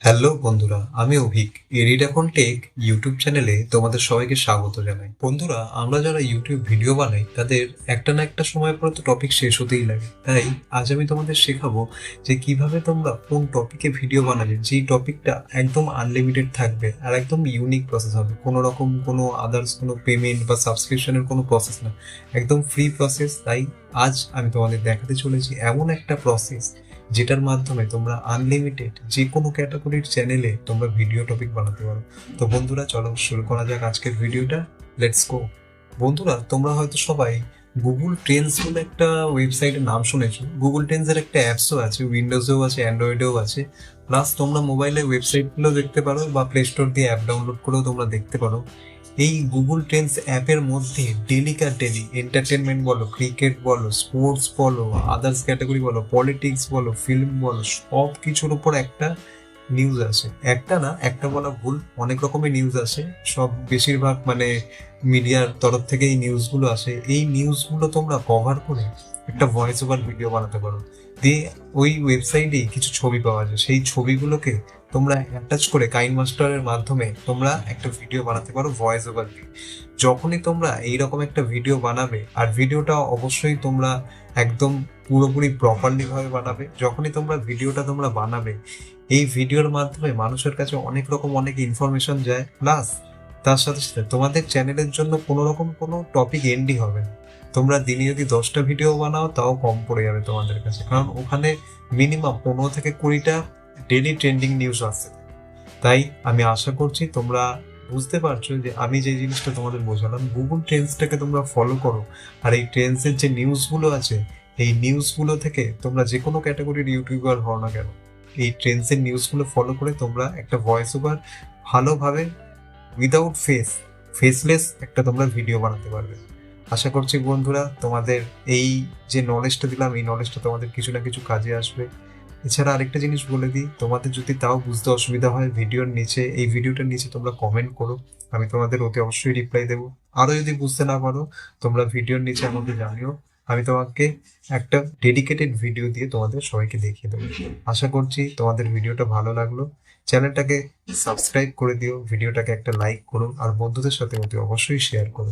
Hello বন্ধুরা, আমি Abhik. Arid এখন টেক ইউটিউব চ্যানেলে তোমাদের সবাইকে স্বাগত জানাই। বন্ধুরা, আমরা যারা ইউটিউব ভিডিও বানাই তাদের একটা না একটা সময় পরে তো টপিক শেষ হতেই লাগে। তাই আজ আমি তোমাদের শেখাবো যে কিভাবে তোমরা কোন টপিকে ভিডিও বানাবে, যেই টপিকটা একদম আনলিমিটেড থাকবে আর একদম ইউনিক প্রসেস হবে। কোনো রকম কোনো আদার্স কোনো পেমেন্ট বা সাবস্ক্রিপশনের কোনো প্রসেস না, একদম ফ্রি প্রসেস। তাই আজ আমি তোমাদের দেখাতে চলেছি এমন একটা প্রসেস যেটার মাধ্যমে তোমরা আনলিমিটেড যে কোনো ক্যাটাগরির চ্যানেলে তোমরা ভিডিও টপিক বানাতে পারো। তো বন্ধুরা, চলো শুরু করা যাক আজকের ভিডিওটা। Let's go. বন্ধুরা, তোমরা হয়তো সবাই গুগল ট্রেন্ডস বলে একটা ওয়েবসাইটের নাম শুনেছো। গুগল ট্রেন্ডসের একটা অ্যাপসও আছে, উইন্ডোজেও আছে, অ্যান্ড্রয়েডেও আছে। প্লাস তোমরা মোবাইলে ওয়েবসাইটগুলো দেখতে পারো বা প্লে স্টোর দিয়ে অ্যাপ ডাউনলোড করেও তোমরা দেখতে পারো। এই গুগল ট্রেন্ডস অ্যাপের মধ্যে ডেলিকার ডেলি এন্টারটেনমেন্ট বলো, ক্রিকেট বলো, স্পোর্টস বলো, আদার্স ক্যাটাগরি বলো, পলিটিক্স বলো, ফিল্ম বলো, সব কিছুর উপর একটা নিউজ আসে। একটা না, একটা বলা ভুল, অনেক রকমের নিউজ আসে। সব বেশিরভাগ মিডিয়ার তরফ থেকে এই নিউজগুলো আসে। এই নিউজগুলো তোমরা কভার করে একটা ভয়েস ওভার ভিডিও বানাতে পারো। দিয়ে ওই ওয়েবসাইটে কিছু ছবি পাওয়া যায়, সেই ছবিগুলোকে তোমরা অ্যাটাচ করে কাইন মাস্টারের মাধ্যমে তোমরা একটা ভিডিও বানাতে পারো ভয়েস ওভার দিয়ে। যখনই তোমরা এইরকম একটা ভিডিও বানাবে, আর ভিডিওটা অবশ্যই তোমরা একদম পুরোপুরি প্রপারলি ভাবে বানাবে। যখনই ভিডিওটা তোমরা বানাবে, এই ভিডিওর মাধ্যমে মানুষের কাছে অনেক ইনফরমেশন যায়। প্লাস তার সাথে সাথে তোমাদের চ্যানেলের জন্য কোনো রকম কোনো টপিক এন্ডই হবে না। তোমরা দিনে যদি 10টা ভিডিও বানাও তাও কম পড়ে যাবে তোমাদের কাছে, কারণ ওখানে মিনিমাম 15 থেকে 20টা ডেলি ট্রেন্ডিং নিউজ আসছে। তাই আমি আশা করছি তোমরা বুঝতে পারছো যে আমি যে জিনিসটা তোমাদের বোঝালাম। গুগল ট্রেন্ডসটাকে তোমরা ফলো করো, আর এই ট্রেন্ডসের যে নিউজগুলো আছে, এই নিউজগুলো থেকে তোমরা যে কোনো ক্যাটাগরির ইউটিউবার হও না কেন, এই ট্রেন্ডসের নিউজগুলো ফলো করে তোমরা একটা ভয়েস ওভার ভালোভাবে উইদাউট ফেসলেস একটা তোমরা ভিডিও বানাতে পারবে। আশা করছি বন্ধুরা তোমাদের এই যে নলেজটা দিলাম, এই নলেজটা তোমাদের কিছু না কিছু কাজে আসবে। এছাড়া আরেকটা জিনিস বলে দিই, তোমাদের যদি তাও বুঝতে অসুবিধা হয়, ভিডিওর নিচে, এই ভিডিওটার নিচে তোমরা কমেন্ট করো, আমি তোমাদের অতি অবশ্যই রিপ্লাই দেবো। আরো যদি বুঝতে না পারো, তোমরা ভিডিওর নিচে আমাকে জানিও, আমি তোমাকে একটা ডেডিকেটেড ভিডিও দিয়ে তোমাদের সবাইকে দেখিয়ে দেবো। আশা করছি তোমাদের ভিডিওটা ভালো লাগলো। চ্যানেলটাকে সাবস্ক্রাইব করে দিও, ভিডিওটাকে একটা লাইক করো, আর বন্ধুদের সাথে অতি অবশ্যই শেয়ার করো।